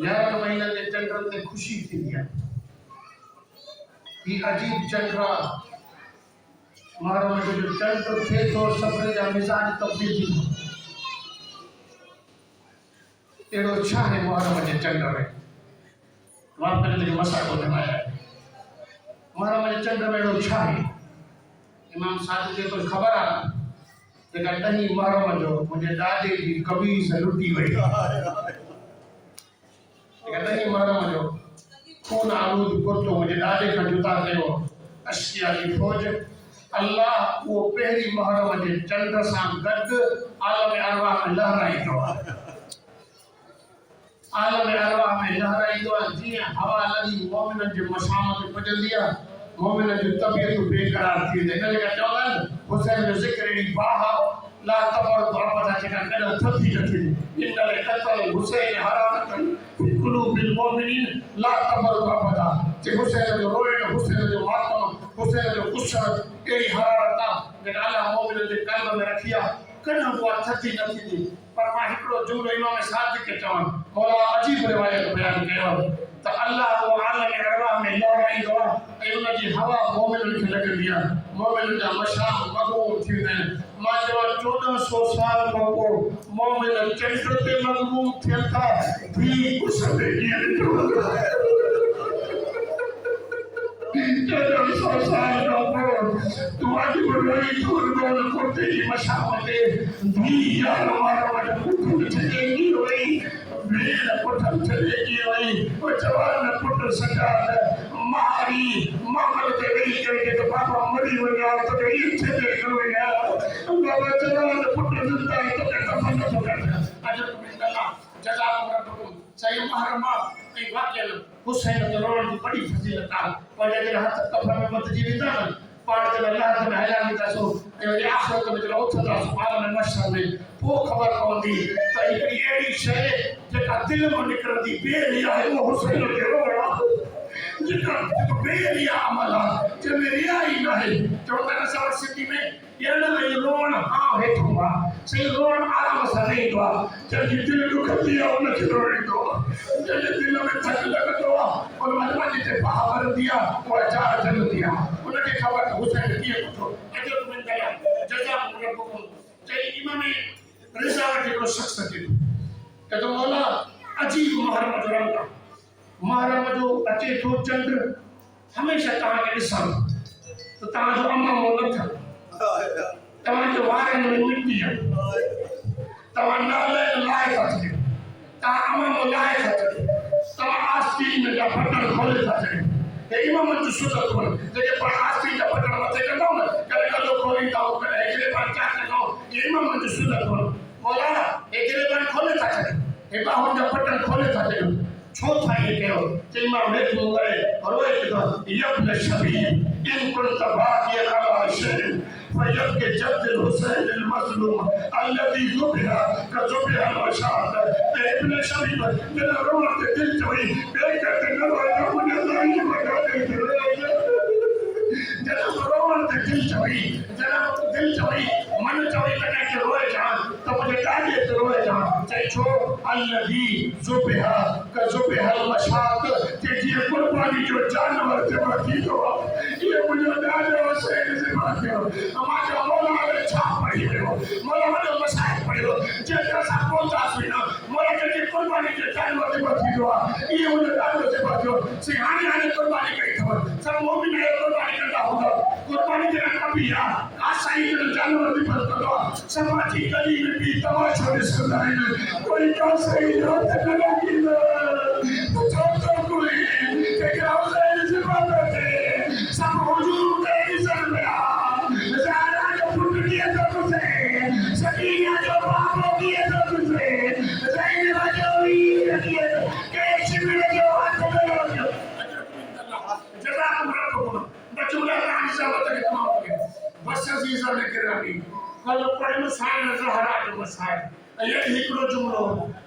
11 महीने के चंद्र ते खुशी थी दिया ये अजीब चंद्र महाराज में जो चंद्र थे तो सफर जा मिजाज तब्दील थी एड़ो छा है महाराज में चंद्र में वहां पर लेके मसा को बनाया महाराज में चंद्र में एड़ो छा है इमाम सादिक के कुछ खबर आ लेकिन नहीं महाराज जो मुझे दादे की कभी से लुटी हुई कहता है महाराज जो खून आलूद कुर्तो मुझे दादे का जूता दे वो अशिया की फौज अल्लाह वो पहली महाराज जे चंद्र सां गद आलम अरवाह में लहराई तो आलम अरवाह में लहराई तो जी हवा लगी मोमिन जे मशाम पे पजंदी आ मोमिन जी तबीयत बेकरार थी इन लगा चवलन हुसैन जो जिक्र री बाह ला तबर दुआ जेका कदा थथी नथी इन ले कतल हुसैन हरारतन फी कुलूबिल मोमिनीन ला तबर दुआ जे हुसैन जो रोए हुसैन जो मातम हुसैन जो गुस्सा एड़ी हरारत जेका अल्लाह मोमिन जे कल्ब में रखिया कदा दुआ थथी नथी थी पर मां हिकड़ो जुमलो इमाम सादिक के चवन मौला अजीब रिवायत बयान कयो तो अल्लाह वो आलम अरवाह में लहराई दुआ ऐ उन जी हवा मोमिन खे लगंदी आ मोमिन जा मशाम मगबूम थी ने मां जो 1400 साल को मोमिन चंद्र ते मगबूम थियन था भी कुसबे की 1400 साल तू आज बड़ी दूर दूर कोते की मशाम ते भी यार हमारा कुछ चलेगी हुई मेरा पुत्र चलेगी हुई वो जवान पुत्र सजाद मारी मामल के गई के तो पापा मरी हो गया तो ये चले गए यार बाबा जवान पुत्र जिंदा है तो कैसा बंद हो गया अजर बिल्ला जज़ाकुम सही महरमा ए वाक्य हुसैन दरोन की बड़ी फजीलत आ पर जे हाथ कफन में मत जीवी था पार के अल्लाह ते हलाल में दसो ए आखिरत में जो उठदा सुभान में मशर में वो खबर पवंदी त एकड़ी एड़ी शय जेका दिल में निकरदी बेरिया है वो हुसैन के रोड़ा जेका बेरिया अमल जे मेरिया ही नहीं जो तने सवर सिटी में ये में रोण हां हेठुआ सही रोण आराम से नहीं तो जल्दी दिल दुख दिया उन के रोड़ी तो जल्दी दिल में थक लगतो और मजमा जी बाहर दिया वो चार जन दिया उनके खबर हुसैन दिए तो अजर में गया जज़ाकुम रब्बुकुम जे इमाम रिसालत को शख्स थी के तो मौला अजीब महरम रंगा महरम जो अचे तो चंद्र हमेशा कहा के दिसन तो ता जो अम्मा मोल था तवा जो वारन में मिट्टी है तवा नाले लाए थे ता अम्मा मोलाए थे तवा आस्तीन में जा फटन खोले थे ते इमाम जो सुदत हो जेके पर आस्तीन जा फटन मथे कंदो न करे कदो खोली ता करे एकरे पर क्या कंदो ये इमाम जो सुदत हो मौला एकरे पर खोले थे हे बाहर जा फटन खोले थे छो था ये कहो ते इमाम वेठ मोरे और वो तो यब्न शबी इन कुल तबाकिया अला शैन फयब के जद हुसैन المظلوم الذي ذبح كذبح المشاهد ابن शबी मेरा रोते दिल जोई बेकते नवा मन नहीं बगाते जरा रोते दिल जोई मन जोई लगे के रोए जान तो मुझे काजे तो रोए जान चाहे छो الذي ذبح كذبح المشاهد के ये कुर्बानी जो जानवर से बाकी तो ये मुझे दादा हुसैन से बाकी हमारा मौला ने छाप पड़ी हो मौला ने मसाज पड़ी हो जैसा सब बोलता सुना मौला के कुर्बानी जो जानवर से बाकी तो ये मुझे दादा से बाकी हो सिहानी आने कुर्बानी करी खबर सब मोमिन है कुर्बानी करता होगा कुर्बानी के कभी या आसाई के जानवर से बाकी तो समाजी गली में भी तमाशा ने सुनाई कोई का सही होता नहीं तो छोटा कोई के ग्राउंड से बात है सब हुजूर के इज्जत में ज़ारा जो पुत्र किया तो तुझे सकीना जो बाप किया तो तुझे ज़ैनब जो वीर किया कैश में जो हाथ में जो जज़ाकुम रब्बुकुम बचुला रानी साहब तक तमाम हो गया बस अजीज़ा ने करामी कल पढ़े में सारे ज़हरा जो मसाइल ये हिकड़ो जुमलो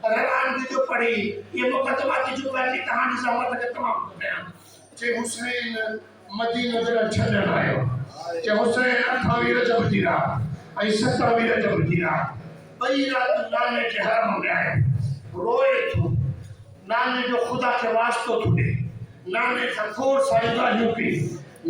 रवान की जो पढ़ी ये मुकद्दमा की जुमला की कहानी साहब तक तमाम हो गया जे हुसैन मदीना जरा छडण आयो जे हुसैन 28 रजब जी रात ऐं 27 रजब जी रात बई रात लाने के हरम में आयो रोए थो नाने जो खुदा के वास्तो थुने नाने खखोर सारी गालियों की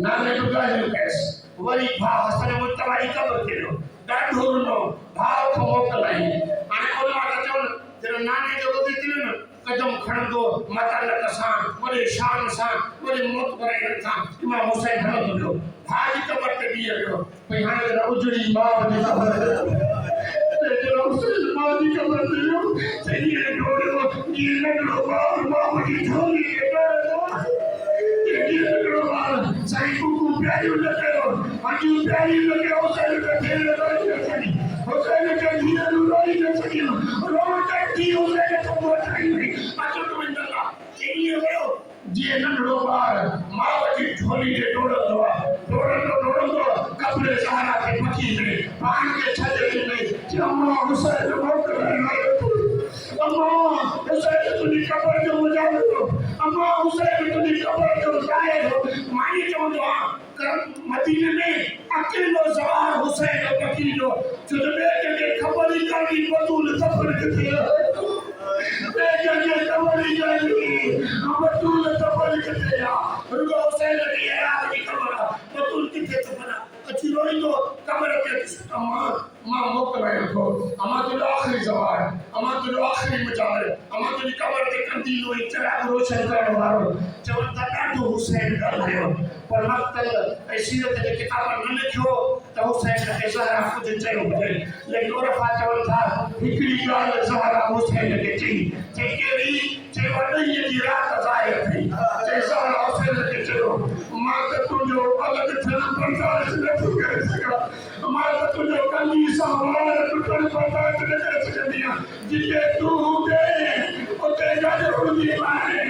नाने जो गालियों कैस वरी भा हसन मुतवाई कबर के लो डाढो नो भाव को मोकलाई आने कोन माता चवन जरा नाने जो देती न कदम खणंदो माता न कसान वरी शान सा वरी मोत कराई था इमाम हुसैन खणंदो लो भाजी कबर ते दियो भई हाने उजड़ी मां जी कबर तेरे हुसैन मां जी कबर दियो सही है डोड़ो ये लगलो मां जी झोली के डोड़ो ये लगलो सही को प्यारी लगे हाजी प्यारी लगे हुसैन के दिल लगे सही हुसैन के दिल लगे सही रोटे दी हुसैन को मोटाई नहीं अचो तो इंदला ये हो जे नंढड़ो ॿार मां जी झोली जे डोड़ंदो कब्र सहारा के मखी में पान के छले में अम्मा हुसैन मोकलायो अम्मा हुसैन तुझी कब्र जो मुजाहिदो अम्मा हुसैन तुझी कब्र जो शायर माई चवंदो आ मदीने में अकेलो सवार हुसैन वकीलो जुदबे के खबर ही कानी बतूल सफर के जगे कबरी जानी बतूल सफर के रुको हुसैन की याद की खबर बतूल किथे सफर अच्छी रोई तो कबर के अम्मा मां मोकलायो तो अम्मा तो आखिरी सवार अम्मा तो आखिरी मचार अम्मा तो कबर के कंदील हुई चिराग रोशन करण वारो चवंदा ॾाढो हुसैन ॻाल्हायो पर मक़तल ऐं सीरत जे किताब न लिखियो त हुसैन खे ज़हरा कुझु चयो हुजे लेकिन उरफा चवनि था हिकिड़ी ॻाल्हि ज़हरा हुसैन खे चई कहिड़ी चई वॾईअ जी राति ज़ाहिर थी चई ज़हरा हुसैन खे चयो मां त तुंहिंजो अलॻि थियण बर्दाश्त नथी करे सघां मां त तुंहिंजो कंदी सां वार टुटण बर्दाश्त न करे सघंदी आहियां जिते तूं हूंदे उते गॾु हूंदी आहे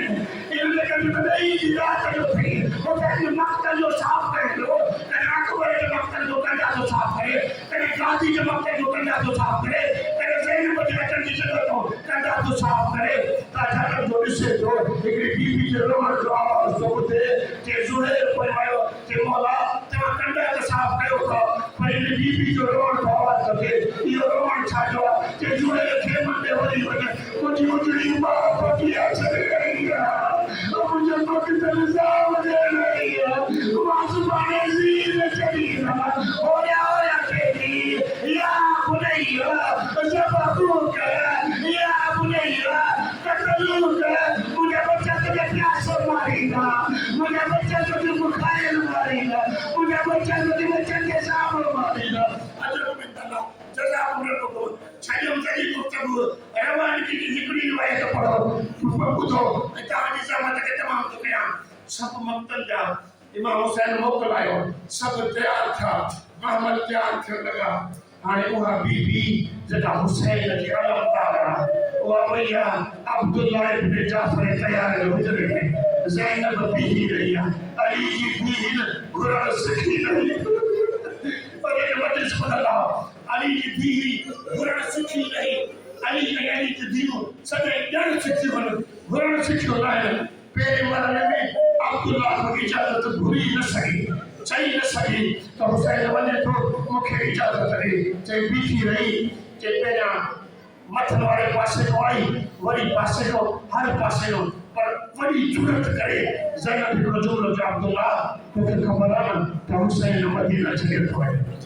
इन करे वॾई जी राति जो थी हुसैन मक़तल जो साफ़ करे लो कॾहिं अकबर जे मक़तल जो कंधा जो साफ़ करे कॾहिं गाज़ी जे मक़तल जो कंधा जो साफ़ करे कॾहिं ज़ैनब जे अचण जी जॻह तो कंधा जो साफ़ करे त छाकाणि जो ॾिसे थो हिकिड़ी बीबी जे रोअण जो आवाज़ थो ॿुधे के ज़ुहैर पियो आयो के मौला तव्हां कंधा त साफ़ कयो था पर इन बीबी जो रोअण जो आवाज़ थो थिए इहो रोअण छाजो आहे के ज़ुहैर खेमनि में वञी वञे मुंहिंजी उजड़ी मां पकिया छॾे रही आहे मुंहिंजो पक त निज़ाम ॾे रही आहे मां सुभाणे ज़ीर चढ़ींदा होया होया केॾी या बुनैया ज़बूक या बुनैया कतलूक मुंहिंजा बच्चा तुंहिंजे प्यास मारींदा मुंहिंजा बच्चा तुंहिंजे बुखार मारींदा मुंहिंजा बच्चा तुंहिंजे बच्चनि खे सांप मारींदा अजब में तला जज़ाकुमुल्लाह छाजो सॼी गुफ़्तगू रवानगी जी हिकिड़ी रिवायत पढ़ो ॿुधो तव्हांजी सहमत खे तमामु थो कयां सभु मक़तल जा इमाम हुसैन मोकलायो सभु तयारु थिया अहमद तयारु थियण लॻा हाणे उहा बीबी जेका हुसैन जी अलमदार आहे उहा वई आहे अब्दुल्ला इब्न जाफ़र तयार हुजरे में ज़ैनब बीही रही आहे अली जी धीउ घुरण सिखी रही पर इन मजलिस ॿुधल आहे अली जी धीउ घुरण सिखी रही अली जी धीउ सॼे ॼण सिखी वञ घुरण सिखियो न आहे पहिरें मरहले में अब्दुल्ला खे इजाज़त घुरी न सघी चई न सघी त हुसैन वञे थो मूंखे इजाज़त ॾे चई बीठी रही चई पहिरियां मथनि वारे पासे खां आई वरी पासे खां हर पासे खां पर वॾी जुरत करे ज़ैनब हिकिड़ो जुमिलो चयो अब्दुल्ला तोखे ख़बर आहे न त हुसैन मदीना छॾे थो वञे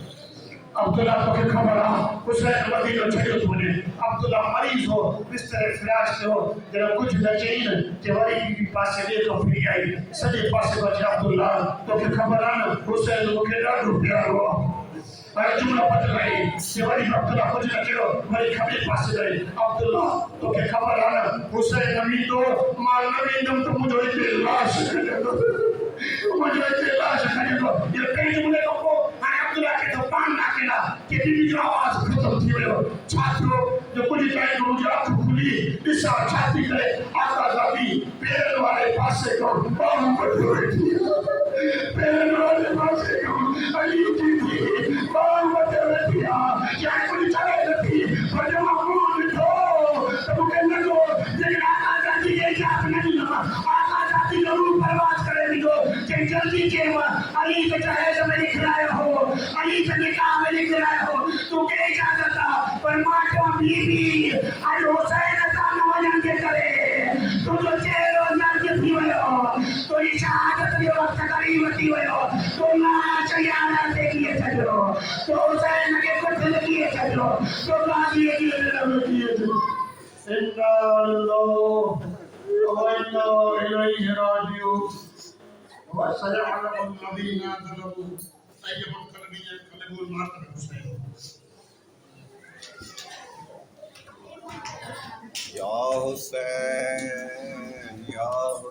अब्दुल्ला तोखे ख़बर आहे हुसैन मदीनो छॾियो थो वञे अब्दुल्ला मरीज़ हो बिस्तर फिराश थियो जॾहिं कुझु न चई न कि वरी ॿी पासे ॿिए खां फिरी आई सॼे पासे खां चयो अब्दुल्ला तोखे ख़बर आहे न हुसैन मूंखे ॾाढो प्यारो आहे पर जुमिलो बदिलाई कि वरी अब्दुल्ला कुझु न चयो वरी खॿे पासे वई अब्दुल्ला तोखे ख़बर आहे न हुसैन न ईंदो मां न वेंदुमि त मुंहिंजो हिते लाश खणंदो मुंहिंजो हिते लाश खणंदो इहो टे जुमिले खां पोइ हाणे अब्दुल्ला खे तो पान ना केला कि बीबी जो आवाज़ ख़तम थी वियो छा थियो जो कुझु टाइम खां मुंहिंजी अखि खुली ॾिसां छा थी करे आका ज़ादी पेरनि वारे पासे खां ॿाहूं वठी वेठी पेरनि वारे पासे खां अली जी ॿाहूं वठी वेठी आहे चाहे कुझु चवे नथी पर जब मां मुंहुं ॾिठो त मूंखे लॻो जेकॾहिं आका ज़ादी खे इजाज़त न ॾींदमि आका ज़ादी ज़रूरु परवाज़ करे ॾींदो चई जल्दी चयो अली खे जहेज़ में लिखायो हो अली के निकाह में लिखायो हो तू के इजाज़त पर मां तो बीबी आज हुसैन सां न वञण जे करे तुझो चेहरो नर्क थी वियो तुझी शहादत जो वक्त करीब थी वियो तू नाच यारा ते किए छॾियो तो हुसैन खे कुझु न किए छॾियो तो गांधी खे न किए छॾियो इन्ना लिल्लाहि व इन्ना इलैहि राजिऊन वसल्लम नबीना तलबु तय्यबुल कलबी कलबुल मातब हुसैन या हुसैन या हुसैन